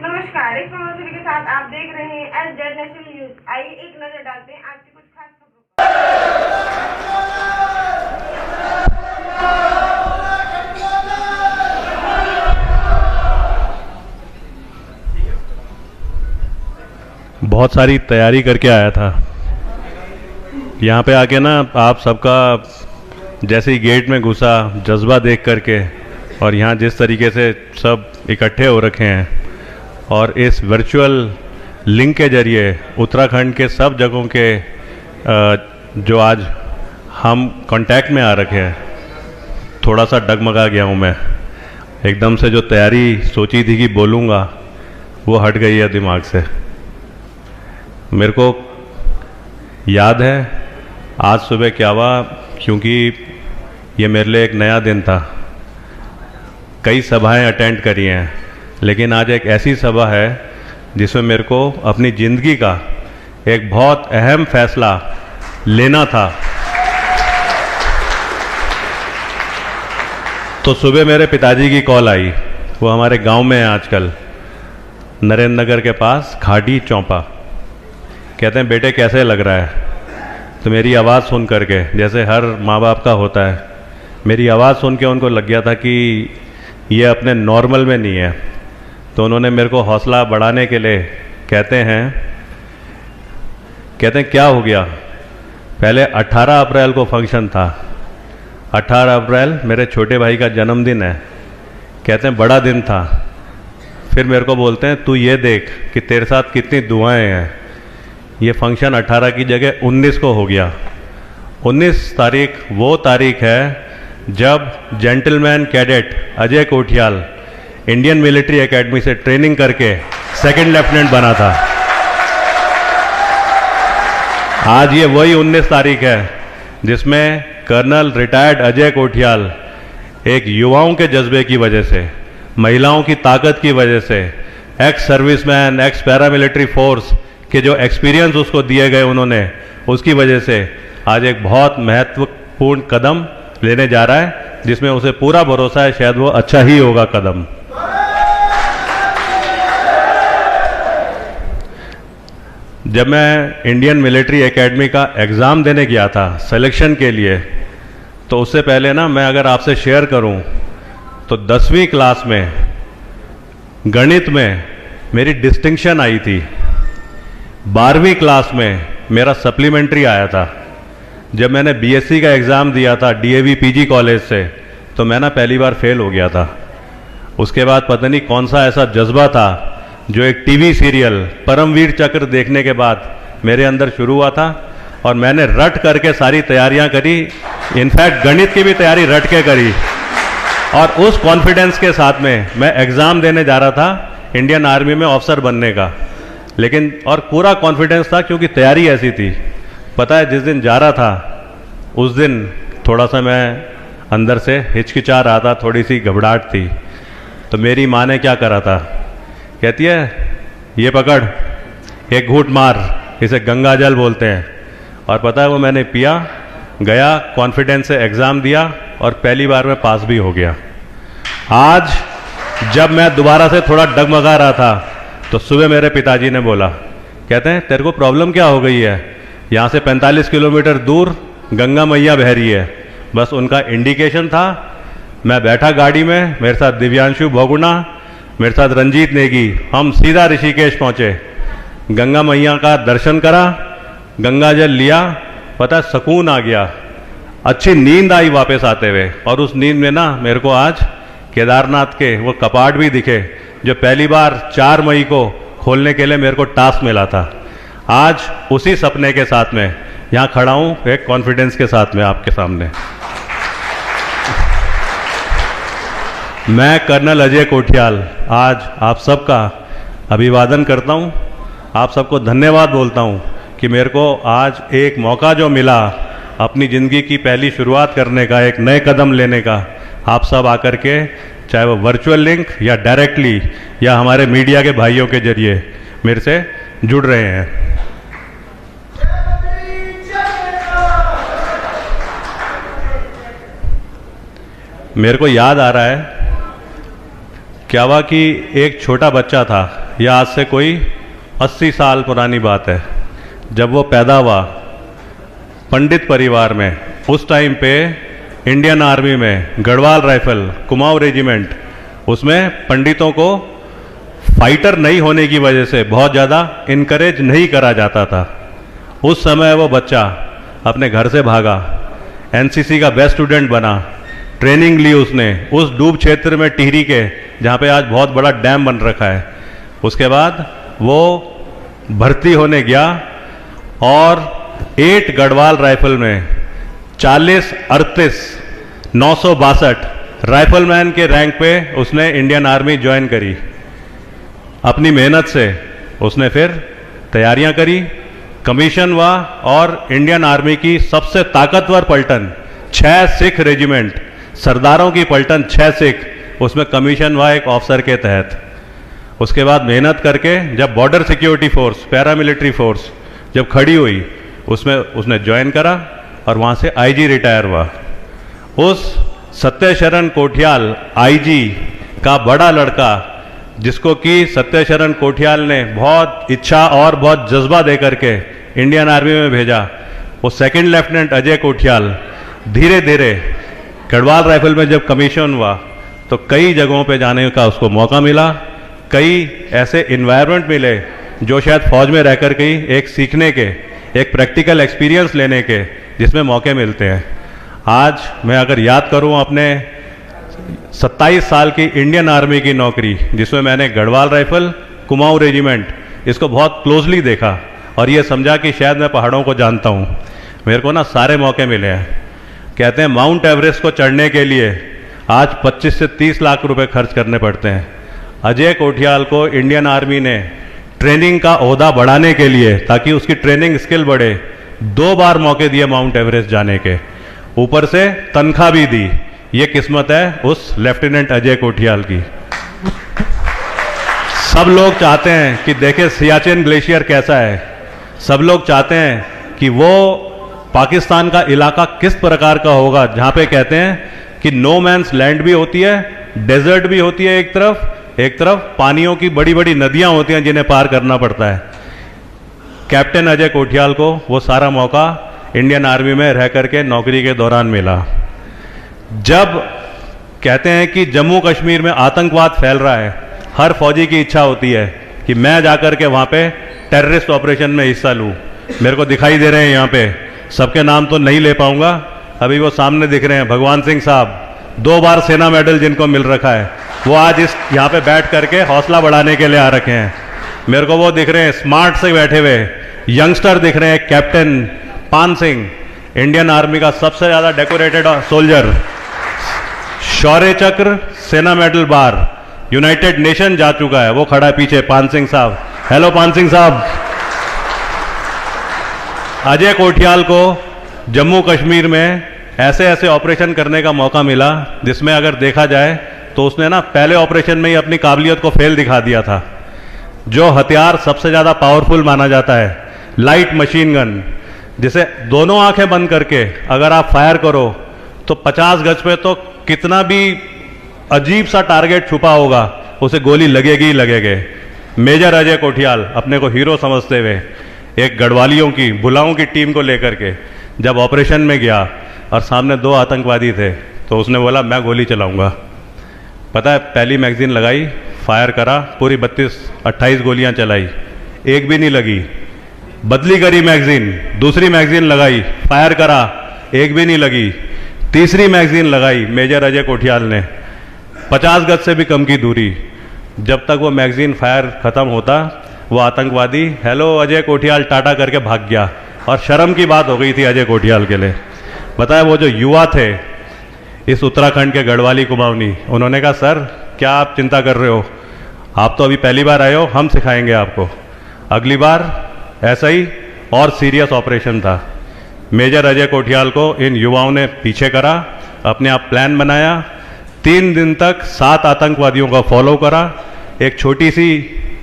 नमस्कार, एक प्रमोद के साथ आप देख रहे हैं एसजेड नेशनल न्यूज। आइए एक नजर डालते हैं आज की कुछ खास खबरों पर। बहुत सारी तैयारी करके आया था यहाँ पे आके ना, आप सबका जैसे ही गेट में घुसा जज्बा देख करके, और यहाँ जिस तरीके से सब इकट्ठे हो रखे हैं, और इस वर्चुअल लिंक के जरिए उत्तराखंड के सब जगहों के जो आज हम कांटेक्ट में आ रखे हैं, थोड़ा सा डगमगा गया हूँ मैं। एकदम से जो तैयारी सोची थी कि बोलूँगा वो हट गई है दिमाग से। मेरे को याद है आज सुबह क्या हुआ, क्योंकि ये मेरे लिए एक नया दिन था। कई सभाएं अटेंड करी हैं, लेकिन आज एक ऐसी सभा है जिसमें मेरे को अपनी ज़िंदगी का एक बहुत अहम फैसला लेना था। तो सुबह मेरे पिताजी की कॉल आई। वो हमारे गांव में है आजकल, नरेंद्र नगर के पास खाड़ी चौंपा। कहते हैं बेटे कैसे लग रहा है? तो मेरी आवाज़ सुन करके, जैसे हर माँ बाप का होता है, मेरी आवाज़ सुन के उनको लग गया था कि ये अपने नॉर्मल में नहीं है। तो उन्होंने मेरे को हौसला बढ़ाने के लिए कहते हैं क्या हो गया? पहले 18 अप्रैल को फंक्शन था। 18 अप्रैल मेरे छोटे भाई का जन्मदिन है। कहते हैं बड़ा दिन था। फिर मेरे को बोलते हैं तू ये देख कि तेरे साथ कितनी दुआएं हैं। ये फंक्शन 18 की जगह 19 को हो गया। 19 तारीख वो तारीख है जब gentleman cadet Ajay Kothiyal Indian military academy से ट्रेनिंग करके सेकंड लेफ्टिनेंट बना था। आज ये वही 19 तारीख है जिसमें कर्नल रिटायर्ड अजय कोठियाल एक युवाओं के जज्बे की वजह से, महिलाओं की ताकत की वजह से, x serviceman, ex paramilitary force के जो एक्सपीरियंस उसको दिए गए उन्होंने, उसकी वजह से आज एक बहुत महत्वपूर्ण कदम लेने जा रहा है, जिसमें उसे पूरा भरोसा है शायद वो अच्छा ही होगा कदम। जब मैं इंडियन मिलिट्री एकेडमी का एग्ज़ाम देने गया था सिलेक्शन के लिए, तो उससे पहले ना मैं अगर आपसे शेयर करूं तो 10वीं क्लास में गणित में मेरी डिस्टिंक्शन आई थी। 12वीं क्लास में मेरा सप्लीमेंट्री आया था। जब मैंने बीएससी का एग्ज़ाम दिया था डीएवी पीजी कॉलेज से, तो मैं ना पहली बार फेल हो गया था। उसके बाद पता नहीं कौन सा ऐसा जज्बा था जो एक टीवी सीरियल परमवीर चक्र देखने के बाद मेरे अंदर शुरू हुआ था, और मैंने रट करके सारी तैयारियां करी। इनफैक्ट गणित की भी तैयारी रट के करी, और उस कॉन्फिडेंस के साथ में मैं एग्ज़ाम देने जा रहा था इंडियन आर्मी में ऑफिसर बनने का। लेकिन और पूरा कॉन्फिडेंस था क्योंकि तैयारी ऐसी थी। पता है जिस दिन जा रहा था उस दिन थोड़ा सा मैं अंदर से हिचकिचा रहा था, थोड़ी सी घबराहट थी। तो मेरी माँ ने क्या करा था, कहती है ये पकड़, एक घूंट मार, इसे गंगा जल बोलते हैं। और पता है वो मैंने पिया, गया, कॉन्फिडेंस से एग्ज़ाम दिया और पहली बार में पास भी हो गया। आज जब मैं दोबारा से थोड़ा डगमगा रहा था तो सुबह मेरे पिताजी ने बोला, कहते हैं तेरे को प्रॉब्लम क्या हो गई है? यहाँ से 45 किलोमीटर दूर गंगा मैया बह रही है। बस उनका इंडिकेशन था। मैं बैठा गाड़ी में, मेरे साथ दिव्यांशु भोगुना, मेरे साथ रंजीत नेगी, हम सीधा ऋषिकेश पहुँचे। गंगा मैया का दर्शन करा, गंगा जल लिया, पता सुकून आ गया, अच्छी नींद आई वापस आते हुए। और उस नींद में ना मेरे को आज केदारनाथ के वो कपाट भी दिखे जो पहली बार 4 मई को खोलने के लिए मेरे को टास्क मिला था। आज उसी सपने के साथ में यहाँ खड़ा हूँ, एक कॉन्फिडेंस के साथ में आपके सामने। मैं कर्नल अजय कोठियाल आज आप सबका अभिवादन करता हूँ, आप सबको धन्यवाद बोलता हूँ कि मेरे को आज एक मौका जो मिला अपनी ज़िंदगी की पहली शुरुआत करने का, एक नए कदम लेने का। आप सब आकर के, चाहे वो वर्चुअल लिंक या डायरेक्टली या हमारे मीडिया के भाइयों के जरिए मेरे से जुड़ रहे हैं। मेरे को याद आ रहा है क्या हुआ कि एक छोटा बच्चा था, यह आज से कोई 80 साल पुरानी बात है, जब वो पैदा हुआ पंडित परिवार में, उस टाइम पे इंडियन आर्मी में गढ़वाल राइफल कुमाऊं रेजिमेंट, उसमें पंडितों को फाइटर नहीं होने की वजह से बहुत ज़्यादा इनकरेज नहीं करा जाता था। उस समय वो बच्चा अपने घर से भागा, एनसीसी का बेस्ट स्टूडेंट बना, ट्रेनिंग ली उसने उस डूब क्षेत्र में टिहरी के, जहाँ पे आज बहुत बड़ा डैम बन रखा है। उसके बाद वो भर्ती होने गया और 8 गढ़वाल राइफल में 40-38-962 राइफलमैन के रैंक पे उसने इंडियन आर्मी ज्वाइन करी। अपनी मेहनत से उसने फिर तैयारियां करी, कमीशन हुआ और इंडियन आर्मी की सबसे ताकतवर पलटन 6 सिख रेजिमेंट, सरदारों की पलटन 6 सिख, उसमें कमीशन हुआ एक ऑफिसर के तहत। उसके बाद मेहनत करके जब border security force, paramilitary force जब खड़ी हुई, उसमें उसने ज्वाइन करा और वहाँ से आईजी रिटायर हुआ। उस सत्यशरण कोठियाल आईजी का बड़ा लड़का, जिसको कि सत्यशरण कोठियाल ने बहुत इच्छा और बहुत जज्बा दे करके इंडियन आर्मी में भेजा, वो सेकंड लेफ्टिनेंट अजय कोठियाल धीरे धीरे गढ़वाल राइफल में जब कमीशन हुआ तो कई जगहों पे जाने का उसको मौका मिला, कई ऐसे इन्वायरमेंट मिले जो शायद फौज में रह कर के ही एक सीखने के, एक प्रैक्टिकल एक्सपीरियंस लेने के जिसमें मौके मिलते हैं। आज मैं अगर याद करूं अपने 27 साल की इंडियन आर्मी की नौकरी, जिसमें मैंने गढ़वाल राइफल कुमाऊं रेजिमेंट इसको बहुत क्लोजली देखा और ये समझा कि शायद मैं पहाड़ों को जानता हूँ। मेरे को ना सारे मौके मिले हैं। कहते हैं माउंट एवरेस्ट को चढ़ने के लिए आज 25 से 30 लाख रुपए खर्च करने पड़ते हैं। अजय कोठियाल को इंडियन आर्मी ने ट्रेनिंग का ओहदा बढ़ाने के लिए, ताकि उसकी ट्रेनिंग स्किल बढ़े, 2 बार मौके दिए माउंट एवरेस्ट जाने के, ऊपर से तनख्वाह भी दी। ये किस्मत है उस लेफ्टिनेंट अजय कोठियाल की। सब लोग चाहते हैं कि देखें सियाचिन ग्लेशियर कैसा है, सब लोग चाहते हैं कि वो पाकिस्तान का इलाका किस प्रकार का होगा, जहां पे कहते हैं कि नो मैन्स लैंड भी होती है, डेजर्ट भी होती है एक तरफ पानियों की बड़ी बड़ी नदियां होती हैं जिन्हें पार करना पड़ता है। कैप्टन अजय कोठियाल को वो सारा मौका इंडियन आर्मी में रह करके नौकरी के दौरान मिला। जब कहते हैं कि जम्मू कश्मीर में आतंकवाद फैल रहा है, हर फौजी की इच्छा होती है कि मैं जाकर के वहां पे टेररिस्ट ऑपरेशन में हिस्सा लूं। मेरे को दिखाई दे रहे हैं यहाँ पे, सबके नाम तो नहीं ले पाऊंगा, अभी वो सामने दिख रहे हैं, भगवान सिंह साहब 2 बार सेना मेडल जिनको मिल रखा है, वो आज इस यहाँ पे बैठ करके हौसला बढ़ाने के लिए आ रखे हैं। मेरे को वो दिख रहे हैं स्मार्ट से बैठे हुए यंगस्टर दिख रहे हैं, कैप्टन पान सिंह, इंडियन आर्मी का सबसे ज्यादा डेकोरेटेड सोल्जर, शौर्य चक्र, सेना मेडल बार, यूनाइटेड नेशन जा चुका है, वो खड़ा है पीछे पान सिंह साहब। हेलो पान सिंह साहब। अजय कोठियाल को जम्मू कश्मीर में ऐसे ऐसे ऑपरेशन करने का मौका मिला जिसमें अगर देखा जाए तो उसने ना पहले ऑपरेशन में ही अपनी काबिलियत को फेल दिखा दिया था। जो हथियार सबसे ज़्यादा पावरफुल माना जाता है, लाइट मशीन गन, जिसे दोनों आंखें बंद करके अगर आप फायर करो तो 50 गज पे तो कितना भी अजीब सा टारगेट छुपा होगा उसे गोली लगेगी ही लगेगी। मेजर अजय कोठियाल अपने को हीरो समझते हुए एक गढ़वालियों की बुलाओं की टीम को लेकर के जब ऑपरेशन में गया और सामने 2 आतंकवादी थे तो उसने बोला मैं गोली चलाऊंगा। पता है पहली मैगजीन लगाई, फायर करा, पूरी 32-28 गोलियां चलाई, एक भी नहीं लगी। बदली करी मैगजीन, दूसरी मैगजीन लगाई, फायर करा, एक भी नहीं लगी। तीसरी मैगजीन लगाई मेजर अजय कोठियाल ने, 50 गज से भी कम की दूरी। जब तक वो मैगजीन फायर खत्म होता, वो आतंकवादी हेलो अजय कोठियाल टाटा करके भाग गया। और शर्म की बात हो गई थी अजय कोठियाल के लिए। बताया वो जो युवा थे इस उत्तराखंड के गढ़वाली कुमाऊनी, उन्होंने कहा सर क्या आप चिंता कर रहे हो, आप तो अभी पहली बार आए हो, हम सिखाएंगे आपको। अगली बार ऐसा ही और सीरियस ऑपरेशन था। मेजर अजय कोठियाल को इन युवाओं ने पीछे करा, अपने आप प्लान बनाया, 3 दिन तक 7 आतंकवादियों का फॉलो करा। एक छोटी सी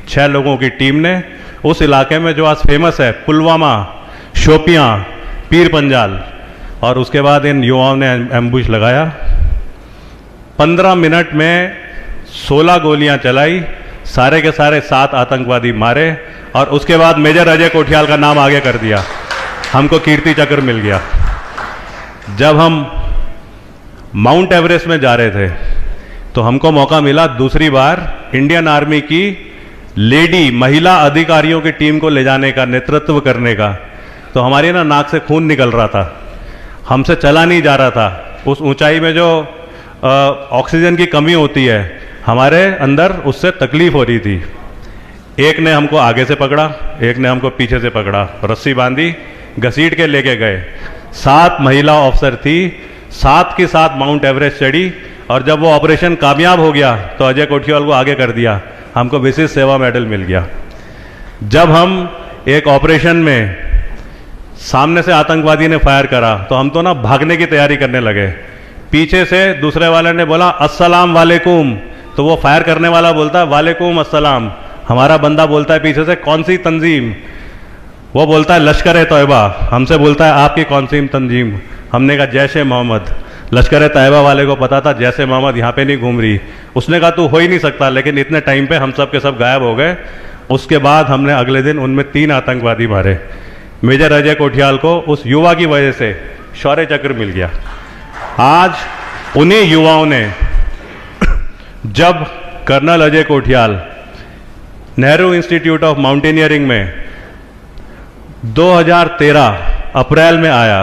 6 लोगों की टीम ने उस इलाके में जो आज फेमस है, पुलवामा, शोपियां, पीर पंजाल, और उसके बाद इन युवाओं ने एम्बुश लगाया। 15 मिनट में 16 गोलियां चलाई, सारे के सारे 7 आतंकवादी मारे और उसके बाद मेजर अजय कोठियाल का नाम आगे कर दिया, हमको कीर्ति चक्र मिल गया। जब हम माउंट एवरेस्ट में जा रहे थे तो हमको मौका मिला दूसरी बार इंडियन आर्मी की लेडी महिला अधिकारियों की टीम को ले जाने का, नेतृत्व करने का। तो हमारी ना नाक से खून निकल रहा था, हमसे चला नहीं जा रहा था। उस ऊंचाई में जो ऑक्सीजन की कमी होती है हमारे अंदर, उससे तकलीफ हो रही थी। एक ने हमको आगे से पकड़ा, एक ने हमको पीछे से पकड़ा, रस्सी बांधी, घसीट के लेके गए। 7 महिला ऑफिसर थी, 7 की 7 माउंट एवरेस्ट चढ़ी और जब वो ऑपरेशन कामयाब हो गया तो अजय कोठियाल को आगे कर दिया, हमको विशिष्ट सेवा मेडल मिल गया। जब हम एक ऑपरेशन में सामने से आतंकवादी ने फायर करा तो हम तो ना भागने की तैयारी करने लगे। पीछे से दूसरे वाले ने बोला अस्सलाम वालेकुम, तो वो फायर करने वाला बोलता है वालेकुम अस्सलाम। हमारा बंदा बोलता है पीछे से कौन सी तंजीम? वो बोलता है लश्कर तैयबा। हमसे बोलता है आपकी कौन सी तंजीम? हमने कहा जैश ए मोहम्मद। लश्कर तैयबा वाले को पता था जैश ए मोहम्मद यहाँ पे नहीं घूम रही। उसने कहा तू हो ही नहीं सकता, लेकिन इतने टाइम पे हम सब के सब गायब हो गए। उसके बाद हमने अगले दिन उनमें 3 आतंकवादी मारे। मेजर अजय कोठियाल को उस युवा की वजह से शौर्य चक्र मिल गया। आज उन्हीं युवाओं ने जब colonel Ajay Kothiyal Nehru institute of mountaineering में 2013 अप्रैल में आया,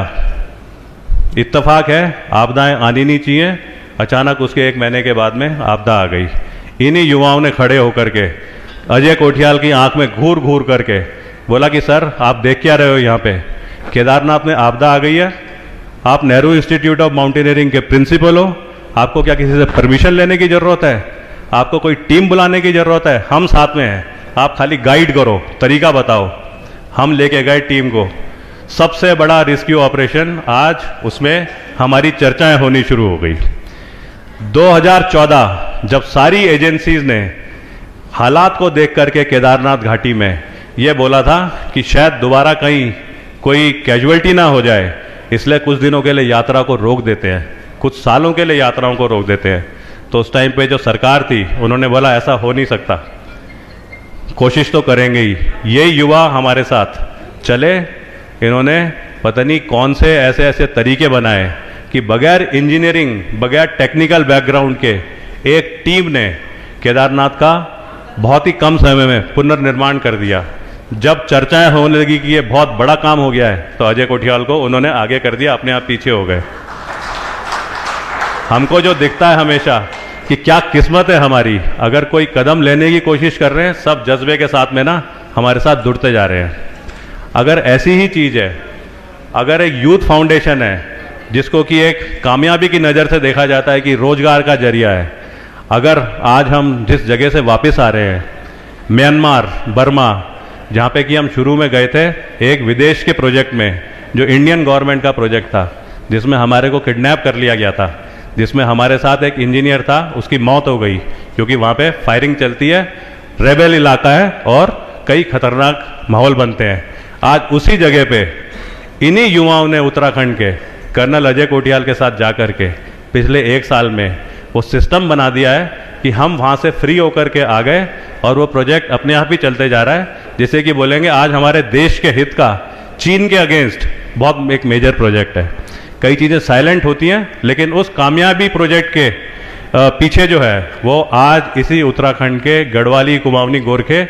इत्तेफाक है आपदाएं आनी नहीं चाहिए, अचानक उसके 1 महीने के बाद में आपदा आ गई। इन्हीं युवाओं ने खड़े होकर के अजय कोठियाल की आंख में घूर घूर करके बोला कि सर आप देख क्या रहे हो यहाँ पे, केदारनाथ में आपदा आ गई है, आप नेहरू इंस्टीट्यूट ऑफ माउंटेनियरिंग के प्रिंसिपल हो, आपको क्या किसी से परमिशन लेने की ज़रूरत है? आपको कोई टीम बुलाने की ज़रूरत है? हम साथ में हैं, आप खाली गाइड करो, तरीका बताओ। हम लेके गए टीम को। सबसे बड़ा रेस्क्यू ऑपरेशन, आज उसमें हमारी चर्चाएं होनी शुरू हो गई। 2014 जब सारी एजेंसीज ने हालात को देख करके केदारनाथ घाटी में यह बोला था कि शायद दोबारा कहीं कोई कैजुअल्टी ना हो जाए, इसलिए कुछ दिनों के लिए यात्रा को रोक देते हैं, कुछ सालों के लिए यात्राओं को रोक देते हैं। तो उस टाइम पे जो सरकार थी उन्होंने बोला ऐसा हो नहीं सकता, कोशिश तो करेंगे ही। ये युवा हमारे साथ चले, इन्होंने पता नहीं कौन से ऐसे ऐसे तरीके बनाए कि बगैर इंजीनियरिंग, बगैर टेक्निकल बैकग्राउंड के एक टीम ने केदारनाथ का बहुत ही कम समय में पुनर्निर्माण कर दिया। जब चर्चाएं होने लगी कि ये बहुत बड़ा काम हो गया है तो अजय कोठियाल को उन्होंने आगे कर दिया, अपने आप पीछे हो गए। हमको जो दिखता है हमेशा कि क्या किस्मत है हमारी, अगर कोई कदम लेने की कोशिश कर रहे हैं, सब जज्बे के साथ में ना हमारे साथ जुड़ते जा रहे हैं। अगर ऐसी ही चीज़ है, अगर एक यूथ फाउंडेशन है जिसको कि एक कामयाबी की नज़र से देखा जाता है कि रोजगार का जरिया है, अगर आज हम जिस जगह से वापस आ रहे हैं, म्यांमार, बर्मा, जहाँ पे कि हम शुरू में गए थे एक विदेश के प्रोजेक्ट में जो इंडियन गवर्नमेंट का प्रोजेक्ट था, जिसमें हमारे को किडनैप कर लिया गया था, जिसमें हमारे साथ एक इंजीनियर था, उसकी मौत हो गई क्योंकि वहाँ पे फायरिंग चलती है, रेबेल इलाका है और कई खतरनाक माहौल बनते हैं। आज उसी जगह पे इन्हीं युवाओं ने उत्तराखंड के कर्नल अजय कोठियाल के साथ जा कर के पिछले 1 साल में वो सिस्टम बना दिया है कि हम वहाँ से फ्री होकर के आ गए और वो प्रोजेक्ट अपने आप ही चलते जा रहा है। जैसे कि बोलेंगे आज हमारे देश के हित का चीन के अगेंस्ट बहुत एक मेजर प्रोजेक्ट है। कई चीज़ें साइलेंट होती हैं, लेकिन उस कामयाबी प्रोजेक्ट के पीछे जो है वो आज इसी उत्तराखंड के गढ़वाली, कुमाऊनी, गोरखे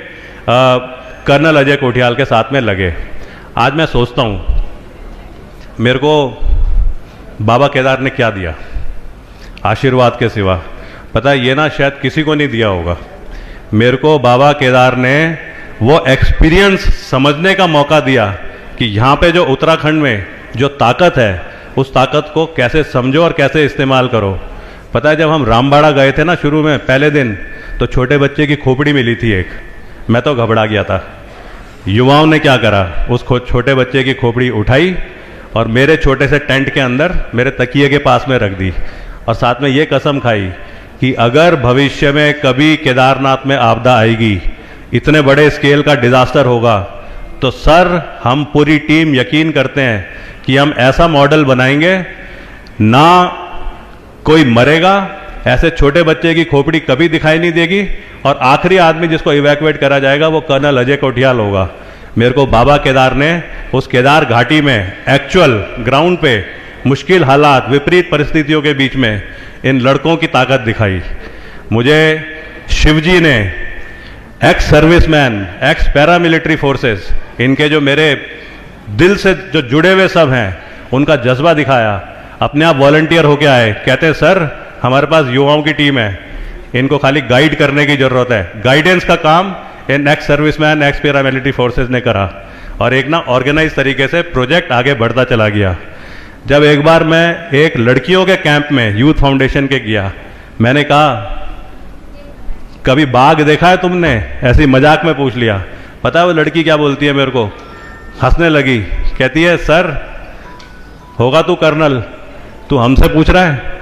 कर्नल अजय कोठियाल के साथ में लगे। आज मैं सोचता हूँ मेरे को बाबा केदार ने क्या दिया आशीर्वाद के सिवा, पता है ये ना शायद किसी को नहीं दिया होगा। मेरे को बाबा केदार ने वो एक्सपीरियंस समझने का मौका दिया कि यहाँ पे जो उत्तराखंड में जो ताकत है उस ताकत को कैसे समझो और कैसे इस्तेमाल करो। पता है जब हम रामबाड़ा गए थे ना शुरू में पहले दिन, तो छोटे बच्चे की खोपड़ी मिली थी एक, मैं तो घबरा गया था। युवाओं ने क्या करा, उस छोटे बच्चे की खोपड़ी उठाई और मेरे छोटे से टेंट के अंदर मेरे तकिए के पास में रख दी और साथ में ये कसम खाई कि अगर भविष्य में कभी केदारनाथ में आपदा आएगी, इतने बड़े स्केल का डिजास्टर होगा, तो सर हम पूरी टीम यकीन करते हैं कि हम ऐसा मॉडल बनाएंगे, ना कोई मरेगा ऐसे छोटे बच्चे की खोपड़ी कभी दिखाई नहीं देगी, और आखिरी आदमी जिसको इवैक्यूएट करा जाएगा वो कर्नल अजय कोठियाल होगा। मेरे को बाबा केदार ने उस केदार घाटी में एक्चुअल ग्राउंड पे मुश्किल हालात, विपरीत परिस्थितियों के बीच में इन लड़कों की ताकत दिखाई। मुझे शिवजी ने x serviceman, ex paramilitary forces, इनके जो मेरे दिल से जो जुड़े हुए सब हैं, उनका जज्बा दिखाया। अपने आप वॉलंटियर होके आए, कहते हैं सर हमारे पास युवाओं की टीम है, इनको खाली गाइड करने की जरूरत है। गाइडेंस का काम इन ex serviceman, ex paramilitary forces ने करा, और एक ना ऑर्गेनाइज तरीके से प्रोजेक्ट आगे बढ़ता चला गया। जब एक बार मैं एक लड़कियों के कैंप में यूथ फाउंडेशन के गया, मैंने कहा कभी बाघ देखा है तुमने? ऐसी मजाक में पूछ लिया। पता है वो लड़की क्या बोलती है मेरे को? हंसने लगी, कहती है सर होगा तू कर्नल, तू हमसे पूछ रहा है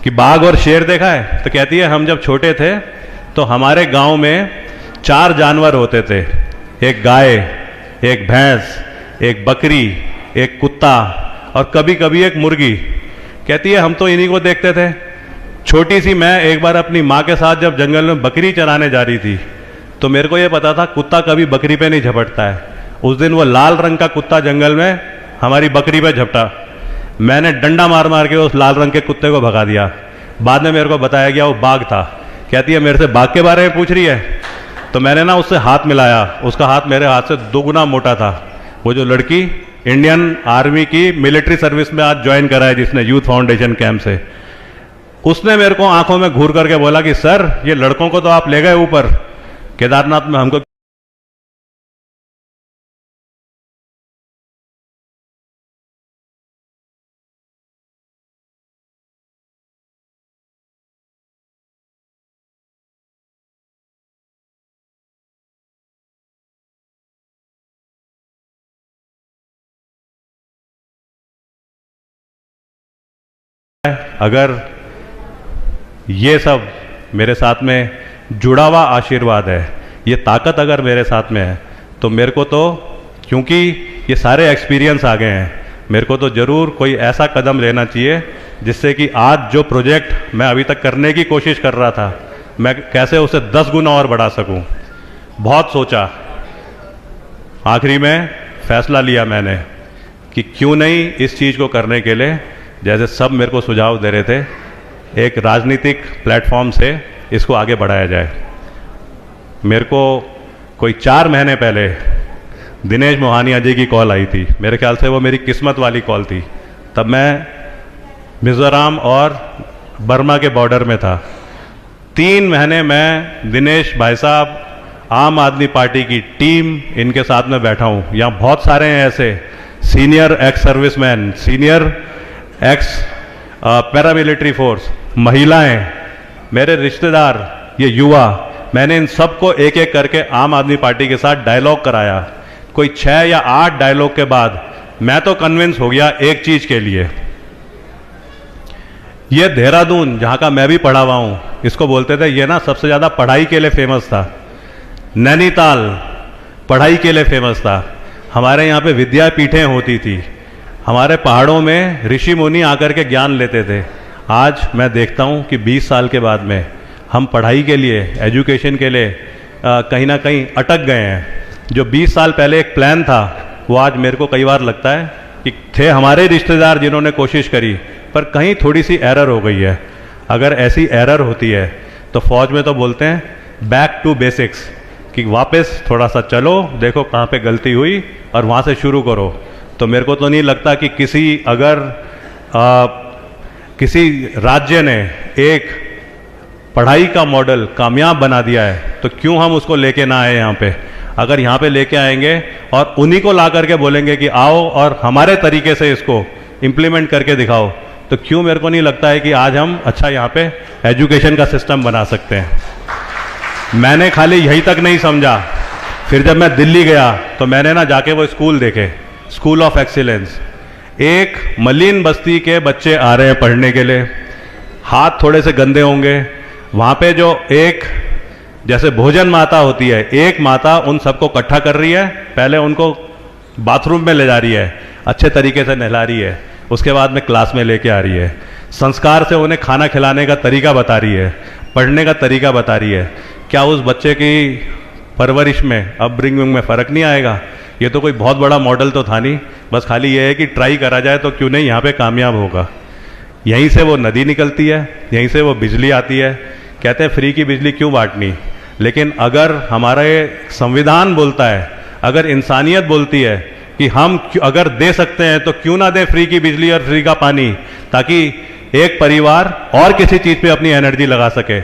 कि बाघ और शेर देखा है? तो कहती है हम जब छोटे थे तो हमारे गांव में 4 जानवर होते थे, एक गाय, एक भैंस, एक बकरी, एक कुत्ता और कभी कभी एक मुर्गी। कहती है हम तो इन्हीं को देखते थे। छोटी सी मैं एक बार अपनी माँ के साथ जब जंगल में बकरी चराने जा रही थी तो मेरे को ये पता था कुत्ता कभी बकरी पे नहीं झपटता है। उस दिन वो लाल रंग का कुत्ता जंगल में हमारी बकरी पे झपटा। मैंने डंडा मार मार के उस लाल रंग के कुत्ते को भगा दिया। बाद में मेरे को बताया गया वो बाघ था। कहती है मेरे से बाघ के बारे में पूछ रही है? तो मैंने ना उससे हाथ मिलाया, उसका हाथ मेरे हाथ से 2 गुना मोटा था। वो जो लड़की इंडियन आर्मी की मिलिट्री सर्विस में आज ज्वाइन करा है, जिसने यूथ फाउंडेशन कैंप से, उसने मेरे को आंखों में घूर करके बोला कि सर ये लड़कों को तो आप ले गए ऊपर केदारनाथ में, हमको अगर ये सब मेरे साथ में जुड़ा हुआ आशीर्वाद है, ये ताकत अगर मेरे साथ में है, तो मेरे को तो, क्योंकि ये सारे एक्सपीरियंस आ गए हैं, मेरे को तो ज़रूर कोई ऐसा कदम लेना चाहिए जिससे कि आज जो प्रोजेक्ट मैं अभी तक करने की कोशिश कर रहा था, मैं कैसे उसे 10 गुना और बढ़ा सकूं। बहुत सोचा, आखिरी में फैसला लिया मैंने कि क्यों नहीं इस चीज़ को करने के लिए, जैसे सब मेरे को सुझाव दे रहे थे, एक राजनीतिक प्लेटफॉर्म से इसको आगे बढ़ाया जाए। मेरे को कोई 4 महीने पहले दिनेश मोहानिया जी की कॉल आई थी। मेरे ख्याल से वो मेरी किस्मत वाली कॉल थी। तब मैं मिज़ोरम और बर्मा के बॉर्डर में था। 3 महीने मैं दिनेश भाई साहब, आम आदमी पार्टी की टीम, इनके साथ में बैठा हूँ। यहाँ बहुत सारे हैं ऐसे senior ex serviceman, senior x paramilitary force, महिलाएं, मेरे रिश्तेदार, ये युवा, मैंने इन सबको एक एक करके आम आदमी पार्टी के साथ डायलॉग कराया। कोई 6 या 8 डायलॉग के बाद मैं तो कन्विंस हो गया एक चीज के लिए। ये देहरादून, जहां का मैं भी पढ़ा हुआ हूं, इसको बोलते थे, ये ना सबसे ज्यादा पढ़ाई के लिए फेमस था। नैनीताल पढ़ाई के लिए फेमस था। हमारे यहाँ पे विद्यापीठें होती थी। हमारे पहाड़ों में ऋषि मुनि आकर के ज्ञान लेते थे। आज मैं देखता हूँ कि 20 साल के बाद में हम पढ़ाई के लिए, एजुकेशन के लिए कहीं ना कहीं अटक गए हैं। जो 20 साल पहले एक प्लान था, वो आज मेरे को कई बार लगता है कि थे हमारे रिश्तेदार जिन्होंने कोशिश करी, पर कहीं थोड़ी सी एरर हो गई है। अगर ऐसी एरर होती है तो फौज में तो बोलते हैं बैक टू बेसिक्स, कि वापस थोड़ा सा चलो, देखो कहाँ पे गलती हुई और वहाँ से शुरू करो। तो मेरे को तो नहीं लगता कि किसी राज्य ने एक पढ़ाई का मॉडल कामयाब बना दिया है, तो क्यों हम उसको लेके ना आए यहाँ पे। अगर यहाँ पे लेके आएंगे और उन्हीं को ला करके बोलेंगे कि आओ और हमारे तरीके से इसको इम्प्लीमेंट करके दिखाओ, तो क्यों मेरे को नहीं लगता है कि आज हम अच्छा यहाँ पे एजुकेशन का सिस्टम बना सकते हैं। मैंने खाली यही तक नहीं समझा, फिर जब मैं दिल्ली गया तो मैंने ना जाके वो स्कूल देखे, स्कूल ऑफ एक्सीलेंस। एक मलिन बस्ती के बच्चे आ रहे हैं पढ़ने के लिए, हाथ थोड़े से गंदे होंगे। वहाँ पे जो एक जैसे भोजन माता होती है, एक माता उन सबको इकट्ठा कर रही है, पहले उनको बाथरूम में ले जा रही है, अच्छे तरीके से नहला रही है, उसके बाद में क्लास में लेके आ रही है। संस्कार से उन्हें खाना खिलाने का तरीका बता रही है, पढ़ने का तरीका बता रही है, क्या उस बच्चे की परवरिश में, अपब्रिंगिंग में फ़र्क नहीं आएगा? ये तो कोई बहुत बड़ा मॉडल तो था नहीं, बस खाली ये है कि ट्राई करा जाए तो क्यों नहीं यहाँ पे कामयाब होगा। यहीं से वो नदी निकलती है, यहीं से वो बिजली आती है। कहते हैं फ्री की बिजली क्यों बांटनी, लेकिन अगर हमारा ये संविधान बोलता है, अगर इंसानियत बोलती है कि हम अगर दे सकते हैं तो क्यों ना दें फ्री की बिजली और फ्री का पानी, ताकि एक परिवार और किसी चीज़ पे अपनी एनर्जी लगा सके।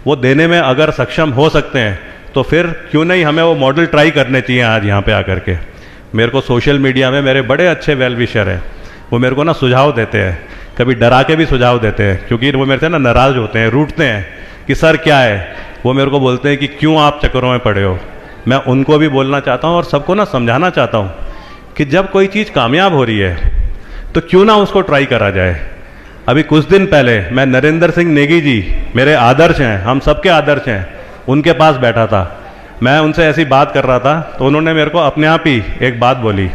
वो देने में अगर सक्षम हो सकते हैं तो फिर क्यों नहीं हमें वो मॉडल ट्राई करने चाहिए आज यहाँ पे आकर के। मेरे को सोशल मीडिया में मेरे बड़े अच्छे वेल विशर हैं, वो मेरे को ना सुझाव देते हैं, कभी डरा के भी सुझाव देते हैं, क्योंकि वो मेरे से ना नाराज़ होते हैं, रूठते हैं कि सर क्या है। वो मेरे को बोलते हैं कि क्यों आप चक्करों में पड़े हो। मैं उनको भी बोलना चाहता हूँ और सबको ना समझाना चाहता हूँ कि जब कोई चीज़ कामयाब हो रही है तो क्यों ना उसको ट्राई करा जाए। अभी कुछ दिन पहले मैं नरेंद्र सिंह नेगी जी, मेरे आदर्श हैं, हम सबके आदर्श हैं, उनके पास बैठा था। मैं उनसे ऐसी बात कर रहा था तो उन्होंने मेरे को अपने आप ही एक बात बोली।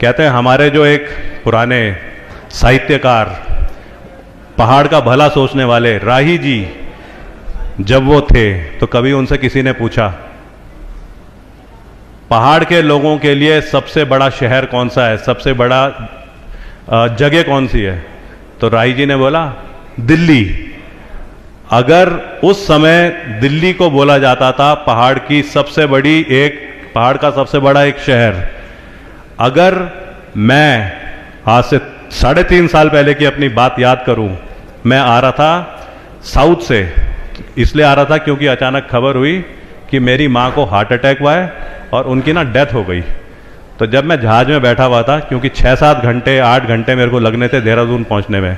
कहते हैं हमारे जो एक पुराने साहित्यकार, पहाड़ का भला सोचने वाले राही जी, जब वो थे तो कभी उनसे किसी ने पूछा पहाड़ के लोगों के लिए सबसे बड़ा शहर कौन सा है, सबसे बड़ा जगह कौन सी है, तो राही जी ने बोला दिल्ली। अगर उस समय दिल्ली को बोला जाता था पहाड़ की सबसे बड़ी एक, पहाड़ का सबसे बड़ा एक शहर, अगर मैं आज से 3.5 साल पहले की अपनी बात याद करूं, मैं आ रहा था साउथ से, इसलिए आ रहा था क्योंकि अचानक खबर हुई कि मेरी माँ को हार्ट अटैक हुआ है और उनकी ना डेथ हो गई। तो जब मैं जहाज में बैठा हुआ था, क्योंकि 6-7 घंटे 8 घंटे मेरे को लगने थे देहरादून पहुंचने में,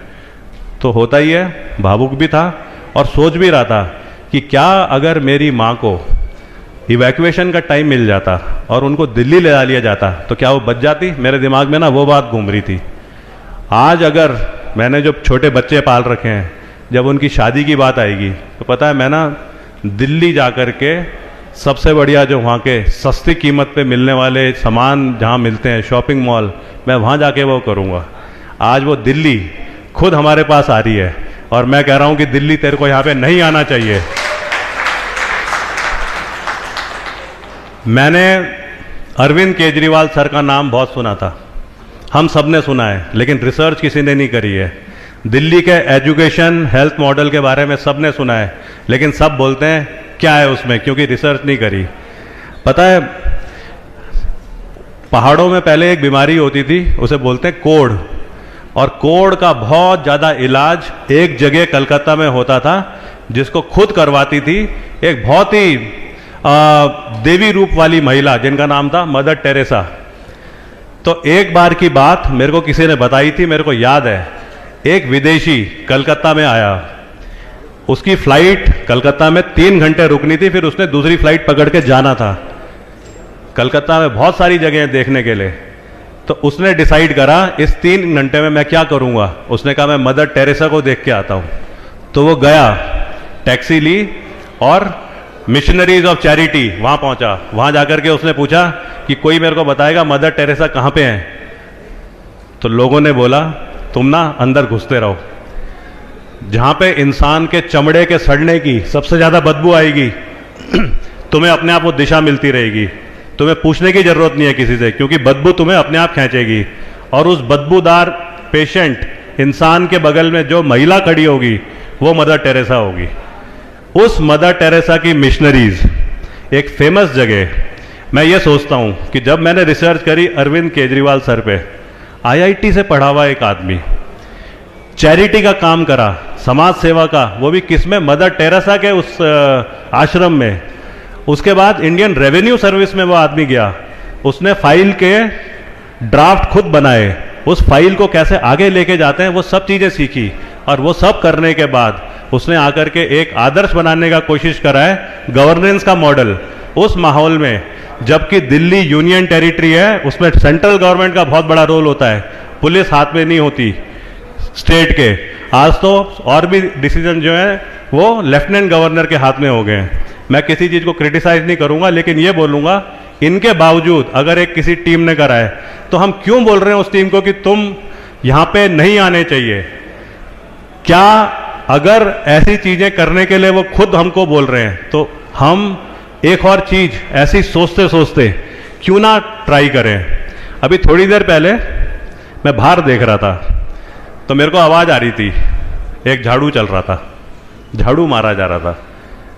तो होता ही है, भावुक भी था और सोच भी रहा था कि क्या अगर मेरी माँ को इवैक्यूएशन का टाइम मिल जाता और उनको दिल्ली ले जा लिया जाता तो क्या वो बच जाती। मेरे दिमाग में ना वो बात घूम रही थी। आज अगर मैंने जो छोटे बच्चे पाल रखे हैं, जब उनकी शादी की बात आएगी तो पता है मैं ना दिल्ली जा कर के सबसे बढ़िया जो वहाँ के सस्ती कीमत पे मिलने वाले सामान जहाँ मिलते हैं, शॉपिंग मॉल, मैं वहाँ जाके वो करूँगा। आज वो दिल्ली खुद हमारे पास आ रही है और मैं कह रहा हूँ कि दिल्ली तेरे को यहाँ पे नहीं आना चाहिए। मैंने अरविंद केजरीवाल सर का नाम बहुत सुना था, हम सब ने सुना है, लेकिन रिसर्च किसी ने नहीं करी है। दिल्ली के एजुकेशन हेल्थ मॉडल के बारे में सब ने सुना है, लेकिन सब बोलते हैं क्या है उसमें, क्योंकि रिसर्च नहीं करी। पता है पहाड़ों में पहले एक बीमारी होती थी, उसे बोलते हैं कोढ़, और कोढ़ का बहुत ज़्यादा इलाज एक जगह कलकत्ता में होता था, जिसको खुद करवाती थी एक बहुत ही देवी रूप वाली महिला जिनका नाम था मदर टेरेसा। तो एक बार की बात मेरे को किसी ने बताई थी, मेरे को याद है, एक विदेशी कलकत्ता में आया, उसकी फ्लाइट कलकत्ता में 3 घंटे रुकनी थी, फिर उसने दूसरी फ्लाइट पकड़ के जाना था। कलकत्ता में बहुत सारी जगह हैं देखने के लिए, तो उसने डिसाइड करा इस 3 घंटे में मैं क्या करूंगा। उसने कहा मैं मदर टेरेसा को देख के आता हूं। तो वो गया, टैक्सी ली और मिशनरीज ऑफ चैरिटी वहां पहुंचा। वहां जाकर के उसने पूछा कि कोई मेरे को बताएगा मदर टेरेसा कहां पे हैं। तो लोगों ने बोला तुम ना अंदर घुसते रहो, जहां पे इंसान के चमड़े के सड़ने की सबसे ज्यादा बदबू आएगी तुम्हें अपने आप वो दिशा मिलती रहेगी, तुम्हें पूछने की जरूरत नहीं है किसी से, क्योंकि बदबू तुम्हें अपने आप खींचेगी। और उस बदबूदार पेशेंट इंसान के बगल में जो महिला खड़ी होगी वो मदर टेरेसा होगी। उस मदर टेरेसा की मिशनरीज एक फेमस जगह, मैं ये सोचता हूं कि जब मैंने रिसर्च करी अरविंद केजरीवाल सर पे, आईआईटी से पढ़ा हुआ एक आदमी, चैरिटी का काम करा, समाज सेवा का, वो भी किसमें, मदर टेरेसा के उस आश्रम में। उसके बाद इंडियन रेवेन्यू सर्विस में वो आदमी गया, उसने फाइल के ड्राफ्ट खुद बनाए, उस फाइल को कैसे आगे लेके जाते हैं वो सब चीज़ें सीखी, और वो सब करने के बाद उसने आकर के एक आदर्श बनाने का कोशिश करा है, गवर्नेंस का मॉडल। उस माहौल में, जबकि दिल्ली यूनियन टेरिटरी है, उसमें सेंट्रल गवर्नमेंट का बहुत बड़ा रोल होता है, पुलिस हाथ में नहीं होती स्टेट के। आज तो और भी डिसीजन जो है वो लेफ्टिनेंट गवर्नर के हाथ में हो गए हैं। मैं किसी चीज़ को क्रिटिसाइज नहीं करूंगा, लेकिन ये बोलूंगा इनके बावजूद अगर एक किसी टीम ने करा है तो हम क्यों बोल रहे हैं उस टीम को कि तुम यहाँ पे नहीं आने चाहिए। क्या अगर ऐसी चीजें करने के लिए वो खुद हमको बोल रहे हैं तो हम एक और चीज ऐसी सोचते सोचते क्यों ना ट्राई करें। अभी थोड़ी देर पहले मैं बाहर देख रहा था तो मेरे को आवाज आ रही थी, एक झाड़ू चल रहा था, झाड़ू मारा जा रहा था।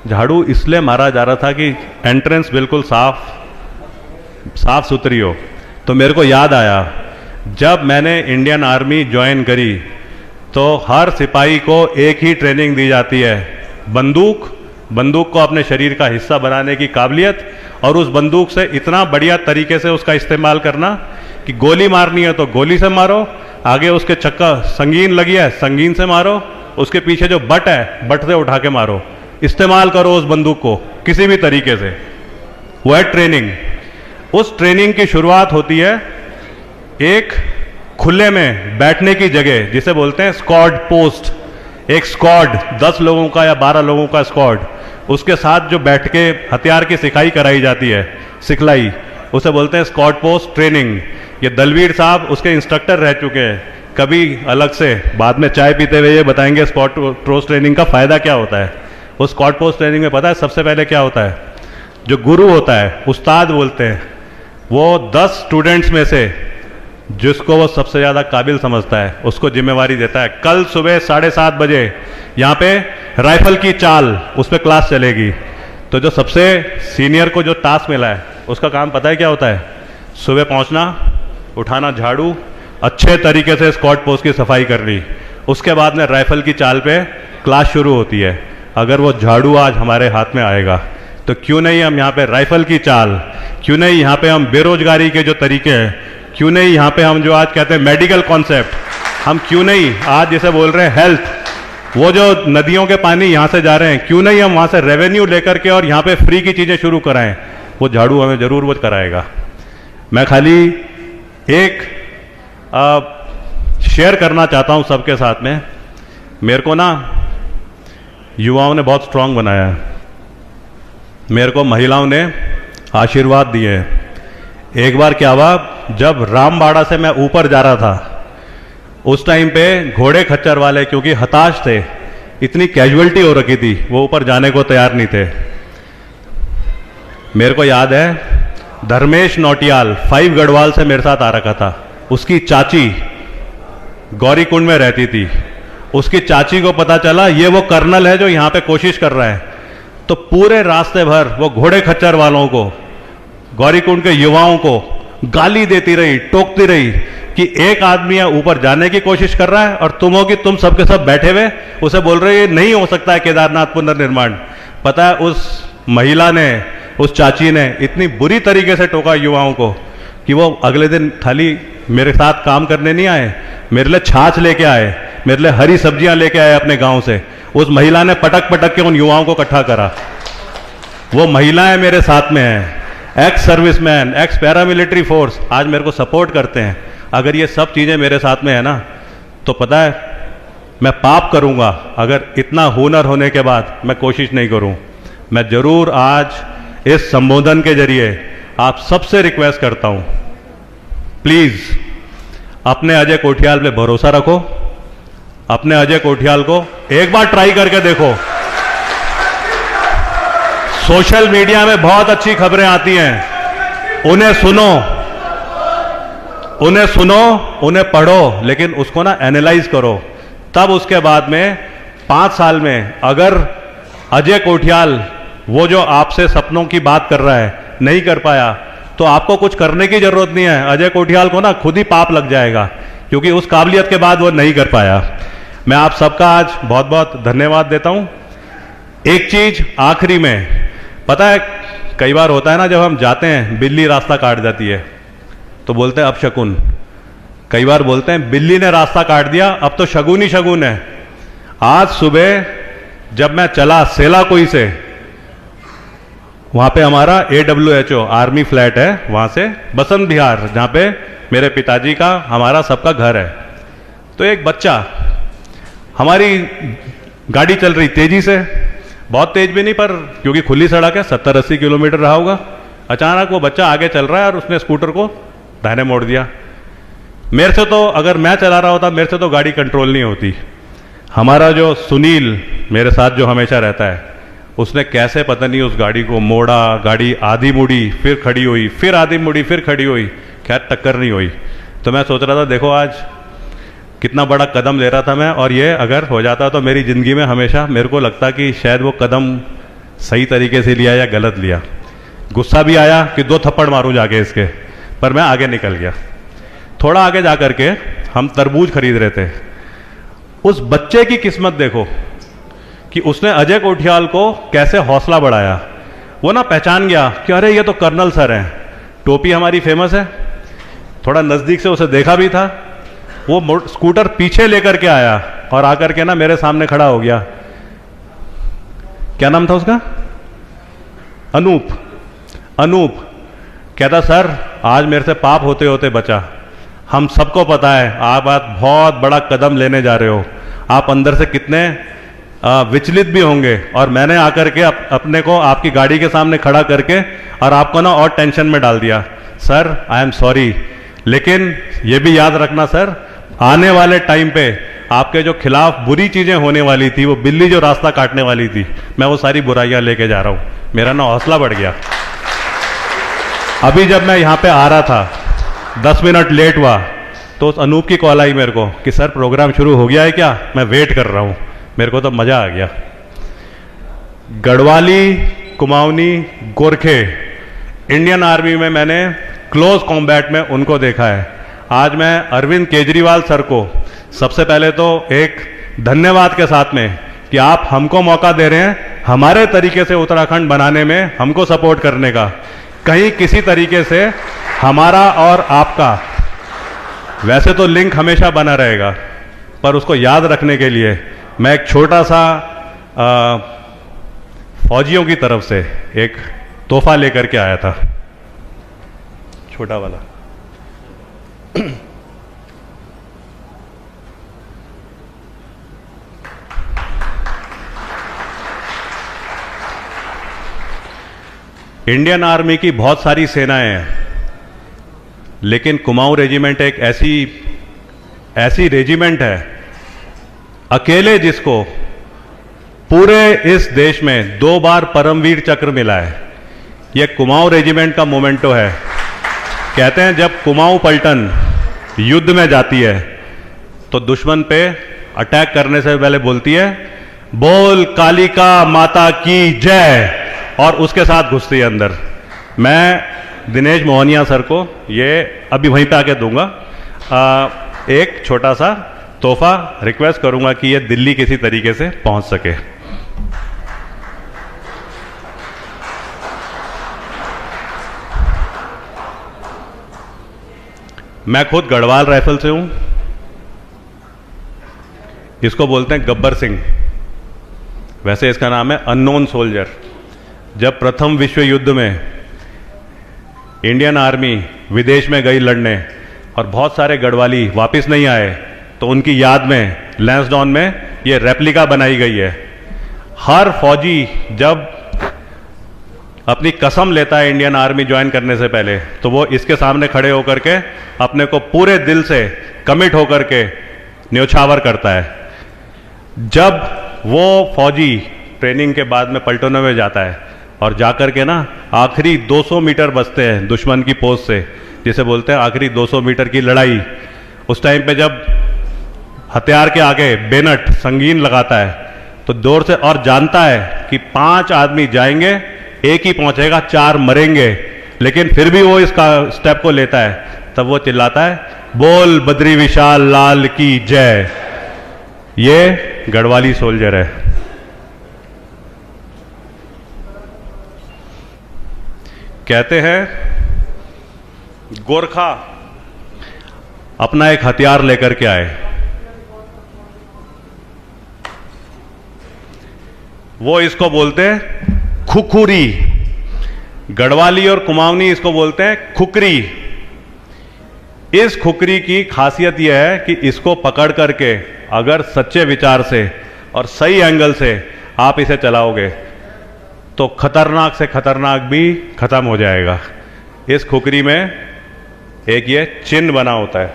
झाड़ू इसलिए मारा जा रहा था कि एंट्रेंस बिल्कुल साफ सुथरी हो। तो मेरे को याद आया, जब मैंने इंडियन आर्मी ज्वाइन करी तो हर सिपाही को एक ही ट्रेनिंग दी जाती है, बंदूक को अपने शरीर का हिस्सा बनाने की काबिलियत, और उस बंदूक से इतना बढ़िया तरीके से उसका इस्तेमाल करना कि गोली मारनी है तो गोली से मारो, आगे उसके चक्का संगीन लगी है संगीन से मारो, उसके पीछे जो बट है बट से उठा के मारो, इस्तेमाल करो उस बंदूक को किसी भी तरीके से। वो है ट्रेनिंग। उस ट्रेनिंग की शुरुआत होती है एक खुले में बैठने की जगह जिसे बोलते हैं स्क्वाड पोस्ट। एक स्क्वाड 10 लोगों का या 12 लोगों का स्क्वाड, उसके साथ जो बैठ के हथियार की सिखाई कराई जाती है, सिखलाई, उसे बोलते हैं स्क्वाड पोस्ट ट्रेनिंग। ये दलवीर साहब उसके इंस्ट्रक्टर रह चुके हैं, कभी अलग से बाद में चाय पीते हुए ये बताएंगे स्क्वाड पोस्ट ट्रेनिंग का फायदा क्या होता है। उस स्क्वाड पोस्ट ट्रेनिंग में पता है सबसे पहले क्या होता है, जो गुरु होता है, उस्ताद बोलते हैं, वो 10 स्टूडेंट्स में से जिसको वो सबसे ज्यादा काबिल समझता है उसको जिम्मेवारी देता है, कल सुबह 7:30 बजे यहाँ पे राइफल की चाल उस पर क्लास चलेगी। तो जो सबसे सीनियर को जो टास्क मिला है उसका काम पता है क्या होता है, सुबह पहुंचना, उठाना झाड़ू, अच्छे तरीके से स्क्वाड पोस्ट की सफाई करनी, उसके बाद में राइफल की चाल पे क्लास शुरू होती है। अगर वो झाड़ू आज हमारे हाथ में आएगा तो क्यों नहीं हम यहाँ पे राइफल की चाल, क्यों नहीं यहाँ पे हम बेरोजगारी के जो तरीके हैं, क्यों नहीं यहाँ पे हम जो आज कहते हैं मेडिकल कॉन्सेप्ट, हम क्यों नहीं आज जैसे बोल रहे हैं हेल्थ, वो जो नदियों के पानी यहाँ से जा रहे हैं, क्यों नहीं हम वहाँ से रेवेन्यू लेकर के और यहाँ पे फ्री की चीज़ें शुरू कराएं। वो झाड़ू हमें जरूर वो कराएगा। मैं खाली एक शेयर करना चाहता हूँ सबके साथ में। मेरे को ना युवाओं ने बहुत स्ट्रांग बनाया है, मेरे को महिलाओं ने आशीर्वाद दिए हैं। एक बार क्या हुआ, जब रामबाड़ा से मैं ऊपर जा रहा था उस टाइम पे घोड़े खच्चर वाले क्योंकि हताश थे, इतनी कैजुअलिटी हो रखी थी, वो ऊपर जाने को तैयार नहीं थे। मेरे को याद है धर्मेश नौटियाल 5 गढ़वाल से मेरे साथ आ रखा था, उसकी चाची गौरीकुंड में रहती थी, उसकी चाची को पता चला ये वो कर्नल है जो यहाँ पे कोशिश कर रहा है, तो पूरे रास्ते भर वो घोड़े खच्चर वालों को, गौरीकुंड के युवाओं को गाली देती रही, टोकती रही कि एक आदमी है ऊपर जाने की कोशिश कर रहा है और तुम हो कि तुम सबके सब बैठे हुए उसे बोल रहे हो नहीं हो सकता है केदारनाथ पुनर्निर्माण। पता है उस महिला ने, उस चाची ने इतनी बुरी तरीके से टोका युवाओं को कि वो अगले दिन खाली मेरे साथ काम करने नहीं आए, मेरे लिए छाछ लेके आए, मेरे लिए हरी सब्जियां लेके आए अपने गांव से। उस महिला ने पटक पटक के उन युवाओं को इकट्ठा करा। वो महिलाएं मेरे साथ में हैं, x serviceman, ex paramilitary force, आज मेरे को सपोर्ट करते हैं। अगर ये सब चीजें मेरे साथ में है ना, तो पता है मैं पाप करूंगा अगर इतना हुनर होने के बाद मैं कोशिश नहीं करूं। मैं जरूर आज इस संबोधन के जरिए आप सबसे रिक्वेस्ट करता हूं, प्लीज अपने अजय कोठियाल पे भरोसा रखो, अपने अजय कोठियाल को एक बार ट्राई करके देखो। सोशल मीडिया में बहुत अच्छी खबरें आती हैं, उन्हें सुनो, उन्हें पढ़ो, लेकिन उसको ना एनालाइज करो। तब उसके बाद में 5 साल में अगर अजय कोठियाल वो जो आपसे सपनों की बात कर रहा है नहीं कर पाया, तो आपको कुछ करने की जरूरत नहीं है। अजय कोठियाल को ना खुद ही पाप लग जाएगा, क्योंकि उस काबिलियत के बाद वो नहीं कर पाया। मैं आप सबका आज बहुत बहुत धन्यवाद देता हूं। एक चीज आखिरी में, पता है कई बार होता है ना, जब हम जाते हैं बिल्ली रास्ता काट जाती है तो बोलते हैं अब शकुन, कई बार बोलते हैं बिल्ली ने रास्ता काट दिया अब तो शगुन ही शगुन है। आज सुबह जब मैं चला सेलाकुई से, वहां पे हमारा AWHO आर्मी फ्लैट है, वहां से बसंत विहार जहां पे मेरे पिताजी का हमारा सबका घर है, तो एक बच्चा, हमारी गाड़ी चल रही तेजी से, बहुत तेज भी नहीं पर क्योंकि खुली सड़क है 70-80 किलोमीटर रहा होगा, अचानक वो बच्चा आगे चल रहा है और उसने स्कूटर को दाहिने मोड़ दिया। मेरे से तो अगर मैं चला रहा होता मेरे से तो गाड़ी कंट्रोल नहीं होती, हमारा जो सुनील मेरे साथ जो हमेशा रहता है, उसने कैसे पता नहीं उस गाड़ी को मोड़ा, गाड़ी आधी मुड़ी फिर खड़ी हुई, फिर आधी मुड़ी फिर खड़ी हुई, खैर टक्कर नहीं हुई। तो मैं सोच रहा था देखो आज कितना बड़ा कदम ले रहा था मैं, और ये अगर हो जाता तो मेरी ज़िंदगी में हमेशा मेरे को लगता कि शायद वो कदम सही तरीके से लिया या गलत लिया। गुस्सा भी आया कि 2 थप्पड़ मारूं जाके इसके, पर मैं आगे निकल गया। थोड़ा आगे जा करके हम तरबूज खरीद रहे थे। उस बच्चे की किस्मत देखो कि उसने अजय कोठियाल को कैसे हौसला बढ़ाया। वो ना पहचान गया कि अरे ये तो कर्नल सर हैं, टोपी हमारी फेमस है। थोड़ा नज़दीक से उसे देखा भी था। वो स्कूटर पीछे लेकर के आया और आकर के ना मेरे सामने खड़ा हो गया। क्या नाम था उसका? अनूप। अनूप कहता सर आज मेरे से पाप होते होते बचा। हम सबको पता है आप बहुत बड़ा कदम लेने जा रहे हो, आप अंदर से कितने विचलित भी होंगे, और मैंने आकर के अपने को आपकी गाड़ी के सामने खड़ा करके और आपको ना और टेंशन में डाल दिया। सर आई एम सॉरी, लेकिन ये भी याद रखना सर, आने वाले टाइम पे आपके जो खिलाफ बुरी चीजें होने वाली थी, वो बिल्ली जो रास्ता काटने वाली थी, मैं वो सारी बुराइयां लेके जा रहा हूं। मेरा ना हौसला बढ़ गया। अभी जब मैं यहां पे आ रहा था 10 मिनट लेट हुआ तो उस अनूप की कॉल आई मेरे को कि सर प्रोग्राम शुरू हो गया है क्या, मैं वेट कर रहा हूं। मेरे को तो मजा आ गया। गढ़वाली, कुमाऊनी, गोरखे, इंडियन आर्मी में मैंने क्लोज कॉम्बैट में उनको देखा है। आज मैं अरविंद केजरीवाल सर को सबसे पहले तो एक धन्यवाद के साथ में कि आप हमको मौका दे रहे हैं हमारे तरीके से उत्तराखंड बनाने में, हमको सपोर्ट करने का। कहीं किसी तरीके से हमारा और आपका वैसे तो लिंक हमेशा बना रहेगा, पर उसको याद रखने के लिए मैं एक छोटा सा फौजियों की तरफ से एक तोहफा लेकर के आया था, छोटा वाला। इंडियन आर्मी की बहुत सारी सेनाएं हैं, लेकिन कुमाऊं रेजिमेंट एक ऐसी रेजिमेंट है अकेले जिसको पूरे इस देश में 2 बार परमवीर चक्र मिला है। यह कुमाऊं रेजिमेंट का मोमेंटो है। कहते हैं जब कुमाऊं पलटन युद्ध में जाती है तो दुश्मन पे अटैक करने से पहले बोलती है बोल कालिका माता की जय, और उसके साथ घुसती है अंदर। मैं दिनेश मोहनिया सर को ये अभी वहीं पे आके दूंगा, एक छोटा सा तोहफा रिक्वेस्ट करूंगा कि ये दिल्ली किसी तरीके से पहुंच सके। मैं खुद गढ़वाल राइफल से हूं। इसको बोलते हैं गब्बर सिंह, वैसे इसका नाम है अननोन सोल्जर। जब प्रथम विश्व युद्ध में इंडियन आर्मी विदेश में गई लड़ने और बहुत सारे गढ़वाली वापस नहीं आए, तो उनकी याद में लैंसडाउन में ये रेप्लिका बनाई गई है। हर फौजी जब अपनी कसम लेता है इंडियन आर्मी ज्वाइन करने से पहले, तो वो इसके सामने खड़े होकर के अपने को पूरे दिल से कमिट होकर के न्योछावर करता है। जब वो फौजी ट्रेनिंग के बाद में पलटनों में जाता है और जाकर के ना आखिरी 200 मीटर बचते हैं दुश्मन की पोस्ट से, जिसे बोलते हैं आखिरी 200 मीटर की लड़ाई, उस टाइम पे जब हथियार के आगे बेनट संगीन लगाता है तो दूर से, और जानता है कि 5 आदमी जाएंगे, एक ही पहुंचेगा, 4 मरेंगे, लेकिन फिर भी वो इसका स्टेप को लेता है। तब वो चिल्लाता है बोल बद्री विशाल लाल की जय। ये गढ़वाली सोल्जर है। कहते हैं गोरखा अपना एक हथियार लेकर के आए। वो इसको बोलते हैं खुखुरी। गढ़वाली और कुमाऊनी इसको बोलते हैं खुकरी। इस खुकरी की खासियत यह है कि इसको पकड़ करके अगर सच्चे विचार से और सही एंगल से आप इसे चलाओगे तो खतरनाक से खतरनाक भी खत्म हो जाएगा। इस खुकरी में एक ये चिन्ह बना होता है,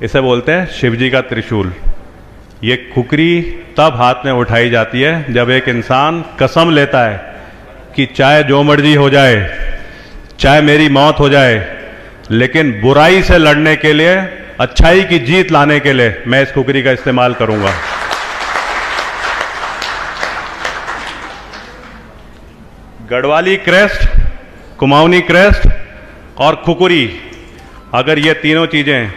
इसे बोलते हैं शिवजी का त्रिशूल। ये खुकरी तब हाथ में उठाई जाती है जब एक इंसान कसम लेता है कि चाहे जो मर्जी हो जाए, चाहे मेरी मौत हो जाए, लेकिन बुराई से लड़ने के लिए, अच्छाई की जीत लाने के लिए मैं इस खुकरी का इस्तेमाल करूंगा। गढ़वाली क्रेस्ट, कुमाऊनी क्रेस्ट और खुकुरी, अगर ये तीनों चीजें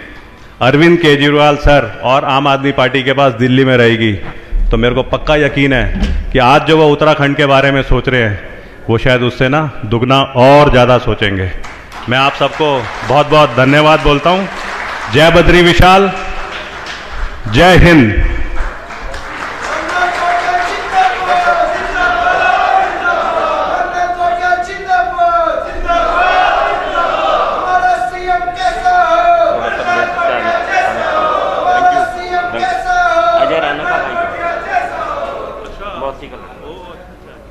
अरविंद केजरीवाल सर और आम आदमी पार्टी के पास दिल्ली में रहेगी तो मेरे को पक्का यकीन है कि आज जो वो उत्तराखंड के बारे में सोच रहे हैं वो शायद उससे ना दुगना और ज़्यादा सोचेंगे। मैं आप सबको बहुत बहुत धन्यवाद बोलता हूँ। जय बद्री विशाल, जय हिंद।